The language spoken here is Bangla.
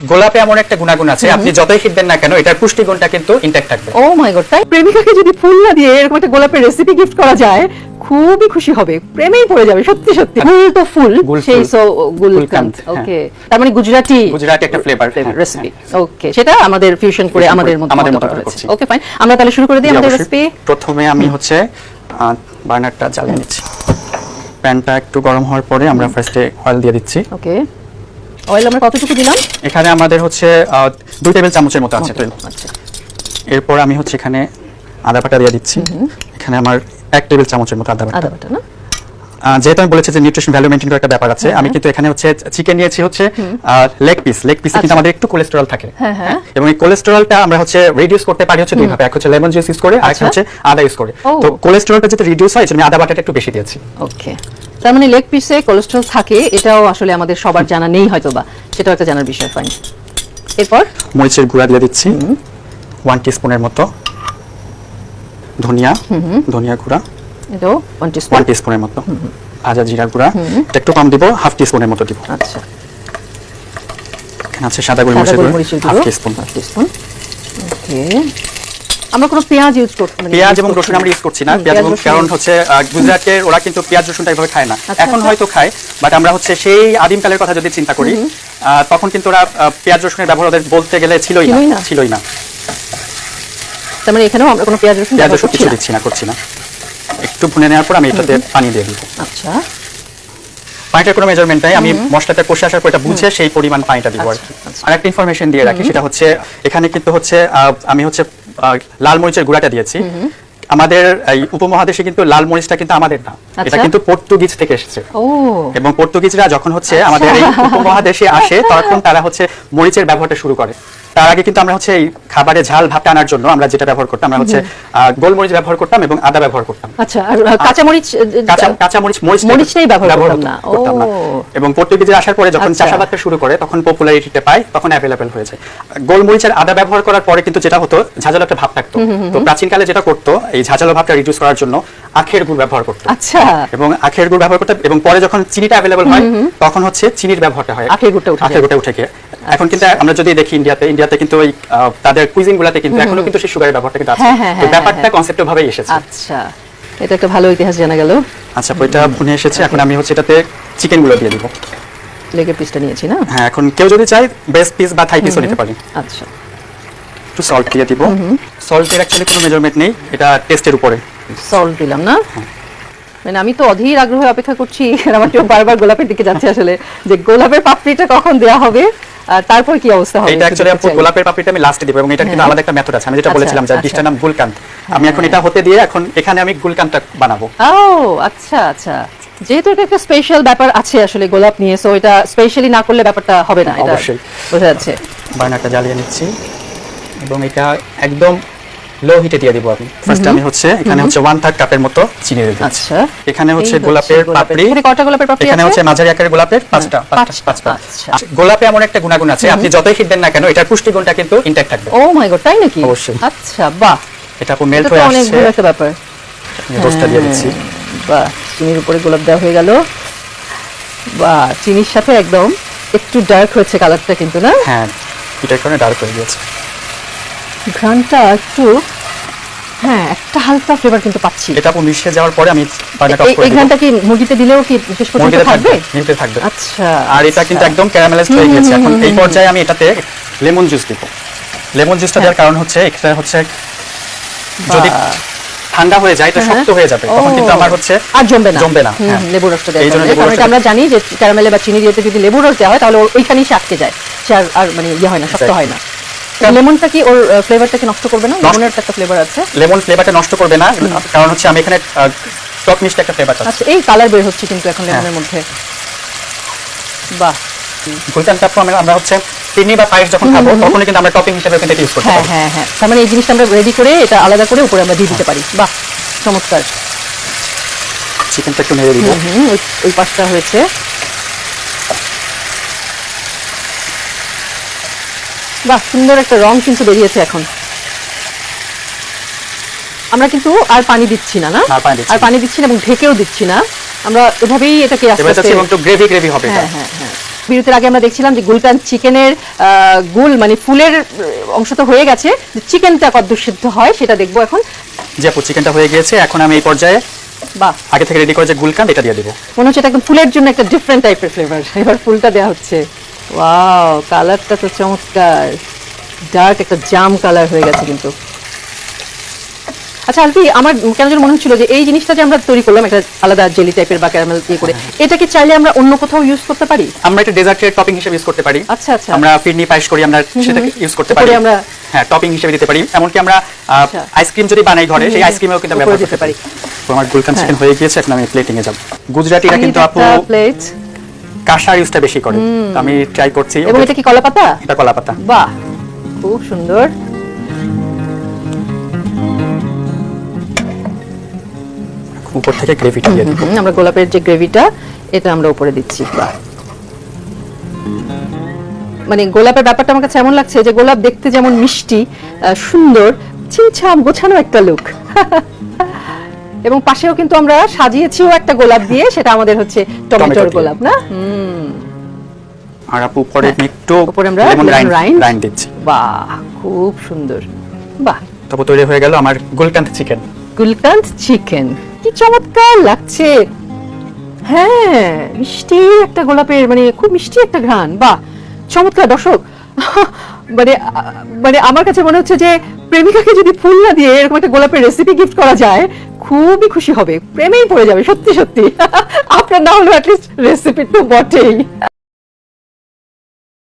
গোলাপে এমন একটা গুণাগুণ আছে, আপনি যতই হিট দেন না কেন এটার পুষ্টিগুণটা কিন্তু ইনট্যাক্ট থাকবে। ও মাই গড, তাই প্রেমিকাকে যদি ফুল না দিয়ে এরকম একটা গোলাপের রেসিপি গিফট করা যায় খুবই খুশি হবে, প্রেমেই পড়ে যাবে সত্যি সত্যি। ফুল তো ফুল, সেই সো গুলকান্ত। ওকে, তার মানে গুজরাটি একটা ফ্লেভার রেসিপি। ওকে, সেটা আমাদের ফিউশন করে আমাদের মতো করছি। ওকে ফাইন, আমরা তাহলে শুরু করে দিই আমাদের রেসিপি। প্রথমে আমি হচ্ছে বার্নারটা জ্বালিয়ে নিচ্ছি। প্যানটা একটু গরম হওয়ার পরে আমরা ফার্স্টে অয়েল দিয়ে দিচ্ছি। ওকে, অয়েল আমরা কতটুকু দিলাম? এখানে আমাদের হচ্ছে 2 টেবিল চামচের মতো আছে। আচ্ছা, এরপর আমি হচ্ছে এখানে আদা বাটা দিয়ে দিচ্ছি। এখানে আমার 1 টেবিল চামচের মতো আদা বাটা না। যেহেতু আমি বলেছি যে নিউট্রিশন ভ্যালু মেইনটেইন করার একটা ব্যাপার আছে, আমি কিন্তু এখানে হচ্ছে চিকেন নিয়েছি হচ্ছে লেগ পিসে কিন্তু আমাদের একটু কোলেস্টেরল থাকে, এবং এই কোলেস্টেরলটা আমরা হচ্ছে রিডিউস করতে পারি হচ্ছে দুই ভাবে, এক হচ্ছে লেমন জুস ইউজ করে আর একটা হচ্ছে আদা ইউজ করে। তো কোলেস্টেরলটা যাতে রিডিউস হয় সেজন্য আদা বাটাটা একটু বেশি দিয়েছি। ওকে, তার মানে লেগ পিসে কোলেস্টেরল থাকে, এটাও আসলে আমাদের সবার জানা নেই হয়তোবা, সেটাও একটা জানার বিষয়। ফাইন, এরপর মরিচের গুঁড়া দিয়ে দিচ্ছি 1 টিস্পুনের মতো, ধনিয়া গুঁড়া এটাও 1 টিস্পুনের মতো, ভাজা জিরা গুঁড়া এটা একটু কম দিব, 1/2 টিস্পুনের মতো দিব। আচ্ছা, এখানে আছে সাদা গোলমরিচের গুঁড়া 1/2 টিস্পুন। ওকে, আমরা কোনো পেঁয়াজ ইউজ করতে না, পেঁয়াজ এবং রসুন আমরা ইউজ করছি না। পেঁয়াজ এবং কারণ হচ্ছে গুজরাটের ওরা কিন্তু পেঁয়াজ রসুনটা এভাবে খায় না, এখন হয়তো খায়, বাট আমরা হচ্ছে সেই আদিম কালের কথা যদি চিন্তা করি তখন কিন্তু ওরা পেঁয়াজ রসুনের ব্যবহার ওদের বলতে গেলে ছিলই না। তার মানে এখানেও আমরা কোনো পেঁয়াজ রসুন কিছু করছি না। একটু ভুনে নেওয়ার পর আমি এটাতে পানি দিয়ে দিব। আচ্ছা, পানিটার কোনো মেজারমেন্ট নাই, আমি মশলাটা কষে আসার পর এটা বুঝে সেই পরিমাণ পানিটা দিব আর কি। আর একটা ইনফরমেশন দিয়ে রাখি, সেটা হচ্ছে এখানে কিন্তু হচ্ছে আমি হচ্ছে লাল মরিচের গুঁড়াটা দিয়েছি। আমাদের এই উপমহাদেশে কিন্তু লাল মরিচটা কিন্তু আমাদের না, এটা কিন্তু পর্তুগিজ থেকে এসেছে। এবং পর্তুগিজরা যখন হচ্ছে আমাদের এই উপমহাদেশে আসে তখন তারা হচ্ছে মরিচের ব্যবহারটা শুরু করে। তার আগে কিন্তু আমরা হচ্ছে এই খাবারে ঝাল ভাবটা আনার জন্য আমরা যেটা ব্যবহার করতাম, আমরা হচ্ছে গোলমরিচ ব্যবহার করতাম এবং আদা ব্যবহার করতাম। আচ্ছা, আর কাঁচামরিচ মরিচটাই ব্যবহার করতাম না। এবং পর্তুগিজরা আসার পরে যখন চাষাবাদটা শুরু করে তখন পপুলারিটিতে পায়, তখন অ্যাভেলেবল হয়ে যায়। গোলমরিচ আর আদা ব্যবহার করার পরে কিন্তু যেটা হতো, ঝাঁঝালো একটা ভাব থাকতো। তো প্রাচীনকালে যেটা করতো, এই ঝাঁঝালো ভাবটা রিডিউস করার জন্য আখের গুড় ব্যবহার করতো। আচ্ছা, এবং আখের গুড় ব্যবহার করতে, এবং পরে যখন চিনিটা অ্যাভেলেবল হয় তখন হচ্ছে চিনির ব্যবহারটা হয়, আখের গুড়টা উঠে গিয়ে। এখন কিন্তু আমরা যদি দেখি ইন্ডিয়াতে কিন্তু ওই তাদের কুইজিন গুলাতে কিন্তু এখনো কিন্তু সেই সুগারের ব্যাপারটা কিন্তু আছে। তো ব্যাপারটা কনসেপ্ট ভাবেই এসেছে। আচ্ছা, এটা একটা ভালো ইতিহাস জানা গেল। আচ্ছা, ওইটা ভুনে এসেছে, এখন আমি হচ্ছে এটাতে চিকেন গুলো দিয়ে দিব। লেগের পিসটা নিয়েছি না? হ্যাঁ, এখন কেউ যদি চায় ব্রেস্ট পিস বা থাই পিসও নিতে পারি। আচ্ছা, একটু সল্ট দিয়ে দিব। সল্টের অ্যাকচুয়ালি কোনো মেজারমেন্ট নেই, এটা টেস্টের উপরে। সল্ট দিলাম না, মানে আমি তো অধীর আগ্রহে অপেক্ষা করছি, আমার কেউ বারবার গোলাপের দিকে যাচ্ছে আসলে, যে গোলাপের পাপড়িটা কখন দেয়া হবে আর তারপর কি অবস্থা হবে। এটা অ্যাকচুয়ালি গোলাপের পাপড়িটা আমি লাস্টে দিব, এবং এটা কিন্তু আলাদা একটা মেথড আছে। আমি যেটা বলেছিলাম যে ডিশটার নাম গুলকান্ত, আমি এখন এটা হতে দিয়ে এখন এখানে আমি গুলকান্তটা বানাবো। ও আচ্ছা আচ্ছা, যেহেতু এটা একটা স্পেশাল ব্যাপার আছে আসলে গোলাপ নিয়ে, সো এটা স্পেশালি না করলে ব্যাপারটা হবে না, এটা বোঝা যাচ্ছে। বার্নারটা জ্বালিয়ে নিচ্ছি এবং এটা একদম লো হিটে দিয়ে দিব। আমি ফার্স্ট আমি হচ্ছে এখানে হচ্ছে 1/3 কাপের মতো চিনি দিয়ে দিচ্ছি। আচ্ছা, এখানে হচ্ছে গোলাপের পাপড়ি, এখানে কয়টা গোলাপের পাপড়ি আছে? এখানে হচ্ছে মাঝারি আকারের গোলাপের 5টা। গোলাপে এমন একটা গুণাগুণ আছে, আপনি যতই হিট দেন না কেন এটার পুষ্টিগুণটা কিন্তু ইনট্যাক্ট থাকবে। ও মাই গড, তাই নাকি? অবশ্যই। আচ্ছা, বাহ, এটা পুরো মেল্ট হয়ে আসছে। অনেক ভালো একটা ব্যাপার। রোস্টটা দিয়ে দিচ্ছি। বাহ, চিনির উপরে গোলাপ দেওয়া হয়ে গেল। বাহ, চিনির সাথে একদম একটু ডার্ক হচ্ছে কালারটা কিন্তু, না? হ্যাঁ, এটার কারণে ডার্ক হয়ে গেছে। ঘ্রাণটা একটু, হ্যাঁ, একটা হালকা ফ্লেভার কিন্তু পাচ্ছি। এটা পুরো মিশে যাওয়ার পরে আমি বার্নারটা অফ করে দিব। এই ঘ্রাণটা কি মুরগিতে দিলেও কি শেষ পর্যন্ত থাকবে? মুরগিতে থাকবে। আচ্ছা, আর এটা কিন্তু একদম ক্যারামেলাইজড হয়ে গেছে। এখন এই পর্যায়ে আমি এটাতে লেমন জুস দিব। লেমন জুসটা দেওয়ার কারণ হচ্ছে এটা হচ্ছে যদি ঠান্ডা হয়ে যায় এটা শক্ত হয়ে যাবে, তখন কিন্তু আমার হচ্ছে আর জমবে না। হ্যাঁ, লেবু রসটা দেওয়া হয়, কারণ এটা আমরা জানি যে ক্যারামেলে বা চিনি দিয়েতে যদি লেবু রস দেওয়া হয় তাহলে ওইখানেই সে আটকে যায়, সে আর মানে হয় না, শক্ত হয় না। লেমনটা কি ওর ফ্লেভারটাকে নষ্ট করবে না? লেমনের একটা ফ্লেভার আছে, লেমন ফ্লেভারটা নষ্ট করবে না, কারণ হচ্ছে আমি এখানে টক মিষ্টি একটা ফ্লেভার আছে। আচ্ছা, এই কালার বের হচ্ছে কিন্তু এখন লেমনের মধ্যে। বাহ, গুলকান্তটা আমরা হচ্ছে চিনি বা পায়েস যখন খাবো তখন কিন্তু আমরা টপিং হিসেবে কিন্তু ইউজ করতে পারি। হ্যাঁ হ্যাঁ, তার মানে এই জিনিসটা আমরা রেডি করে এটা আলাদা করে উপরে আমরা দিয়ে দিতে পারি। বাহ, চমৎকার। চিকেনটা একটু নেড়ে দিব। ওই পাশটা হয়েছে। বাহ, সুন্দর একটা রং কিন্তু বেরিয়েছে এখন। আমরা কিন্তু আর পানি দিচ্ছি না, না? আর পানি দিচ্ছি না এবং ঢেকেও দিচ্ছি না, আমরা এভাবেই এটাকে আস্তে আস্তে একটু গ্রেভি হবে। হ্যাঁ হ্যাঁ হ্যাঁ, বিরতির আগে আমরা দেখছিলাম যে গুলকান চিকেনের গুল মানে ফুলের অংশ তো হয়ে গেছে, চিকেনটা কতদূর সিদ্ধ হয় সেটা দেখবো এখন। যে আপু চিকেনটা হয়ে গিয়েছে, এখন আমি এই পর্যায়ে বাহ, আগে থেকে রেডি করে যে গুলকান এটা দিয়ে দিব। মনে হচ্ছে এটা একদম ফুলের জন্য একটা ডিফারেন্ট টাইপের ফ্লেভার। এবার ফুলটা দেওয়া হচ্ছে। ওয়াও, কালারটা তো চমৎকার, ডার্ক একটা জাম কালার হয়ে গেছে কিন্তু। আচ্ছা আলফি, আমার কেন যেন মনে হচ্ছিল যে এই জিনিসটা যে আমরা তৈরি করলাম একটা আলাদা জেলি টাইপের বা ক্যারামেল দিয়ে করে, এটাকে চাইলে আমরা অন্য কোথাও ইউজ করতে পারি? আমরা এটা ডেজার্টের টপিং হিসেবে ইউজ করতে পারি। আচ্ছা আচ্ছা, আমরা ফিরনি পায়েস করি, আমরা সেটাকে ইউজ করতে পারি। উপরে আমরা হ্যাঁ, টপিং হিসেবে দিতে পারি। এমনকি আমরা আচ্ছা। আইসক্রিম যদি বানাই ঘরে, সেই আইসক্রিমেও কিন্তু আমরা উপরে ব্যবহার দিতে করতে পারি। পারি। তো আমার গুলকান চিকেন হয়ে গিয়েছে, এখন আমি প্লেটিং এ যাব। গুজরাটিরা কিন্তু আপু প্লেট কাঁসার ইউজটা বেশি করে, তো আমি ট্রাই করছি। এবং এটা কি কলা পাতা? এটা কলা পাতা। বাহ, খুব সুন্দর। উপর থেকে গ্রেভিটা দিয়ে দিব। আমরা গোলাপের যে গ্রেভিটা এটা আমরা উপরে দিচ্ছি। বাহ, মানে গোলাপের ব্যাপারটা আমার কাছে এমন লাগছে যে গোলাপ দেখতে যেমন মিষ্টি, সুন্দর, ছিমছাম গোছানো একটা লুক। এবং পাশেও কিন্তু আমরা সাজিয়েছিও একটা গোলাপ দিয়ে, সেটা আমাদের হচ্ছে টমেটোর দিয়ে। গোলাপ না? আর আপু উপরে হ্যাঁ। একটু উপরে আমরা লেমন lemon rind রাইন দিচ্ছি। বাহ, খুব সুন্দর। বাহ, তারপর তৈরি হয়ে গেল আমার গুলকান চিকেন। গুলকান্দ চিকেন, কি চমৎকার লাগছে। হ্যাঁ, মিষ্টি একটা গোলাপের, মানে খুব মিষ্টি একটা ঘ্রাণ। বাহ, চমৎকার। দর্শক, মানে মানে আমার কাছে মনে হচ্ছে যে প্রেমিকাকে যদি ফুল না দিয়ে এরকম একটা গোলাপের রেসিপি গিফট করা যায়, খুবই খুশি হবে, প্রেমেই পড়ে যাবে সত্যি সত্যি। আপনার না হলেও অ্যাটলিস্ট রেসিপি তো বটেই।